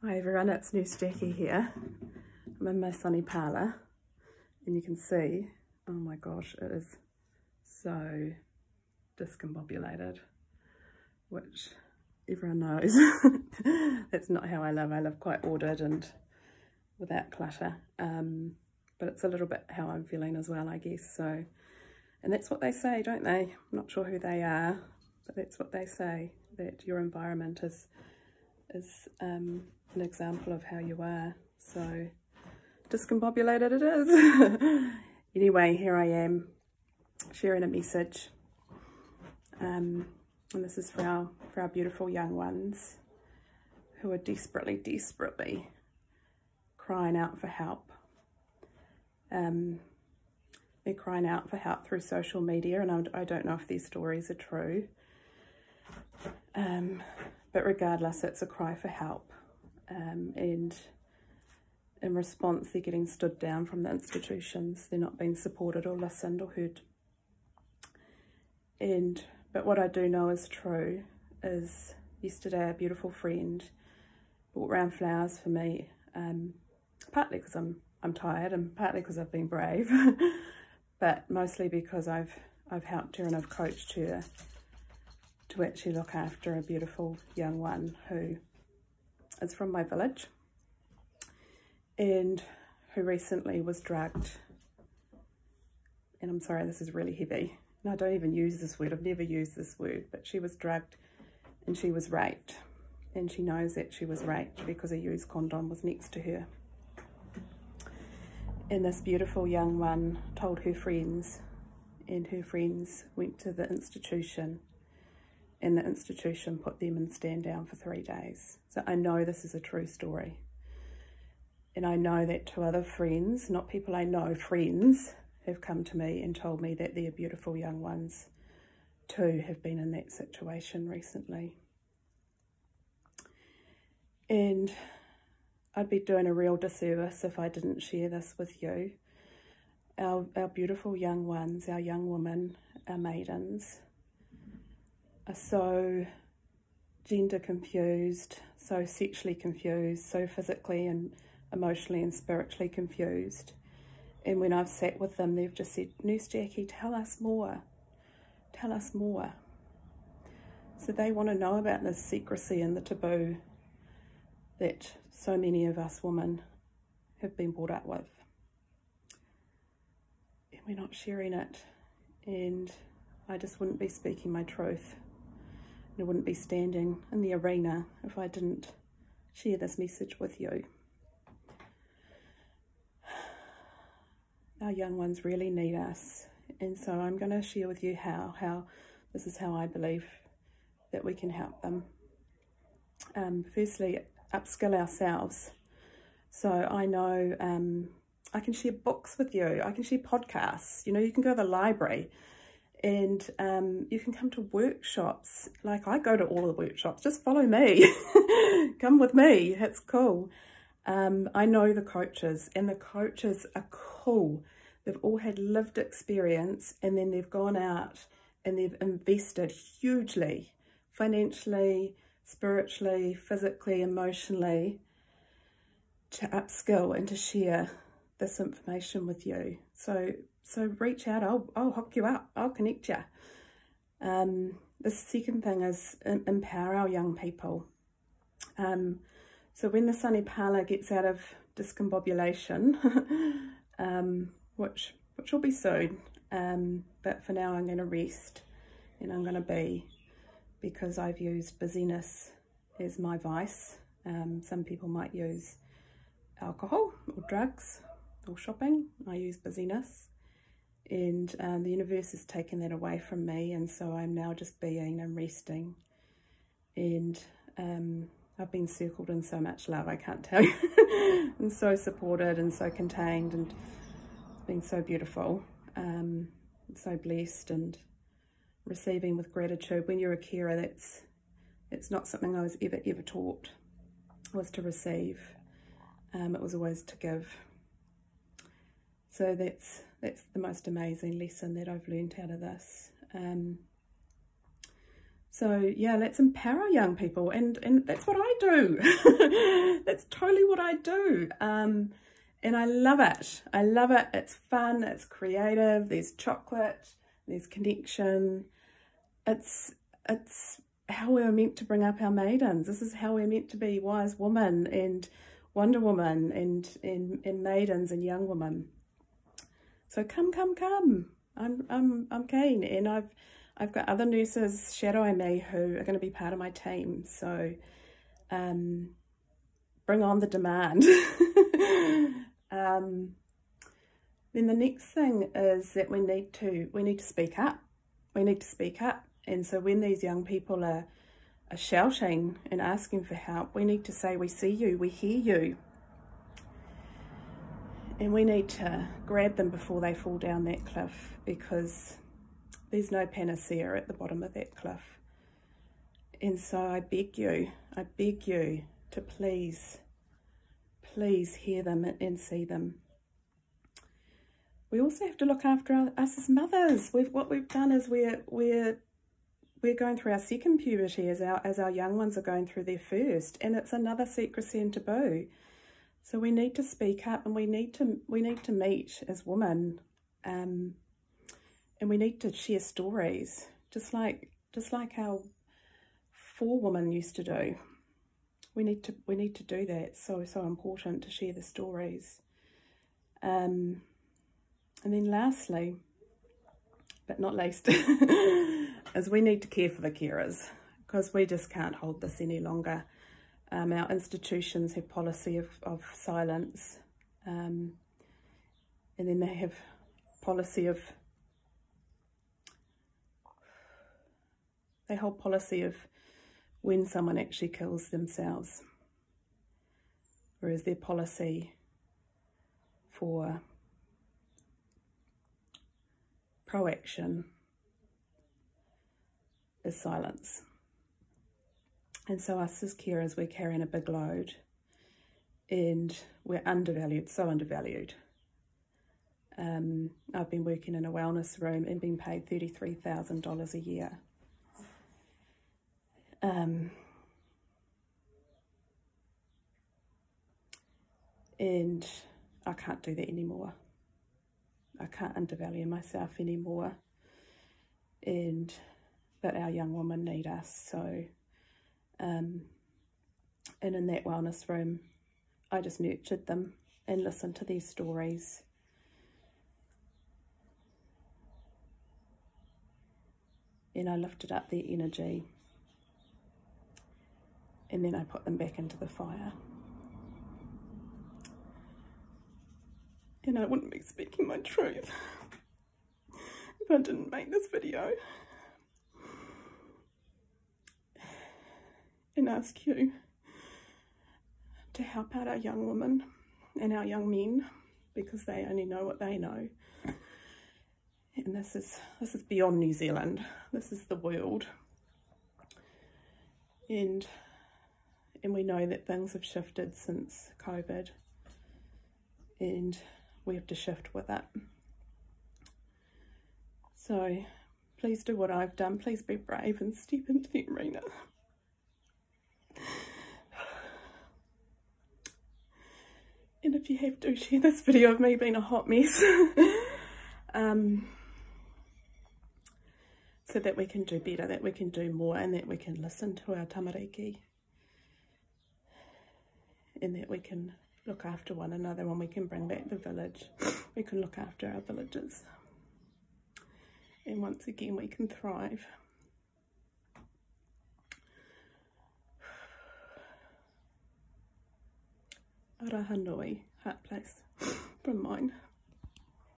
Hi everyone, it's Nurse Jackie here. I'm in my sunny parlour and you can see, oh my gosh, it is so discombobulated, which everyone knows. That's not how I live. I live quite ordered and without clutter, but it's a little bit how I'm feeling as well, I guess. So, and that's what they say, don't they? I'm not sure who they are, but that's what they say, that your environment is an example of how you are. So discombobulated it is. Anyway, here I am sharing a message, and this is for our beautiful young ones who are desperately crying out for help. They're crying out for help through social media, and I don't know if these stories are true, but regardless, it's a cry for help. And in response, they're getting stood down from the institutions. They're not being supported or listened or heard. But what I do know is true is yesterday a beautiful friend brought round flowers for me, partly because I'm tired and partly because I've been brave, but mostly because I've helped her and I've coached her to actually look after a beautiful young one who is from my village and who recently was drugged. And I'm sorry, this is really heavy. And I don't even use this word. I've never used this word, but she was drugged and she was raped. And she knows that she was raped because a used condom was next to her. And this beautiful young one told her friends, and her friends went to the institution, and the institution put them in stand down for 3 days. So I know this is a true story. And I know that 2 other friends, not people I know, friends, have come to me and told me that their beautiful young ones too have been in that situation recently. And I'd be doing a real disservice if I didn't share this with you. Our beautiful young ones, our young women, our maidens, are so gender confused, so sexually confused, so physically and emotionally and spiritually confused. And when I've sat with them, they've just said, Nurse Jackie, tell us more. Tell us more. So they want to know about the secrecy and the taboo that so many of us women have been brought up with. And we're not sharing it. And I just wouldn't be speaking my truth. I wouldn't be standing in the arena if I didn't share this message with you. Our young ones really need us, and so I'm going to share with you how this is how I believe that we can help them. Firstly, upskill ourselves. So I know I can share books with you, I can share podcasts, you can go to the library, and you can come to workshops. Like, I go to all the workshops. Just follow me. Come with me. It's cool. I know the coaches, and the coaches are cool. They've all had lived experience, and then they've gone out and they've invested hugely, financially, spiritually, physically, emotionally, to upskill and to share this information with you. So reach out. I'll hook you up. I'll connect you. The second thing is empower our young people. So when the sunny parlour gets out of discombobulation, which will be soon, but for now I'm going to rest and I'm going to be, because I've used busyness as my vice. Some people might use alcohol or drugs or shopping. I use busyness, and the universe has taken that away from me, and so I'm now just being and resting. And I've been circled in so much love, I can't tell you. I'm so supported and so contained, and it's been so beautiful. So blessed and receiving with gratitude. When you're a carer, it's not something I was ever taught, was to receive. It was always to give. So that's the most amazing lesson that I've learned out of this. So yeah, let's empower young people, and that's what I do. That's totally what I do. And I love it. I love it. It's fun, it's creative, there's chocolate, there's connection. It's how we're meant to bring up our maidens. This is how we're meant to be wise women and Wonder Woman and maidens and young women. So come. I'm keen, and I've got other nurses shadowing me who are going to be part of my team. So bring on the demand. Then the next thing is that we need to speak up. We need to speak up. And so when these young people are shouting and asking for help, we need to say, we see you, we hear you. And we need to grab them before they fall down that cliff, because there's no panacea at the bottom of that cliff. And so I beg you to please hear them and see them. We also have to look after us as mothers. What we've done is we're going through our second puberty as our young ones are going through their first, and it's another secrecy and taboo. So we need to speak up, and we need to meet as women, and we need to share stories, just like our forewomen used to do. We need to do that. So important to share the stories. And then lastly, but not least, is we need to care for the carers, because we just can't hold this any longer. Our institutions have policy of silence, and then they have policy of, they hold policy of when someone actually kills themselves, whereas their policy for proaction is silence. And so us as carers, we're carrying a big load, and we're undervalued, so undervalued. I've been working in a wellness room and been paid $33,000 a year. And I can't do that anymore. I can't undervalue myself anymore. But our young women need us. So, and in that wellness room, I just nurtured them and listened to their stories. And I lifted up their energy. And then I put them back into the fire. And I wouldn't be speaking my truth if I didn't make this video and ask you to help out our young women and our young men, because they only know what they know. And this is beyond New Zealand. This is the world. And we know that things have shifted since COVID, and we have to shift with it. So please do what I've done. Please be brave and step into the arena. And if you have to, share this video of me being a hot mess. So that we can do better, that we can do more, and that we can listen to our tamariki. And that we can look after one another, when we can bring back the village. We can look after our villages. And once again, we can thrive. Arahanui, heart place from mine.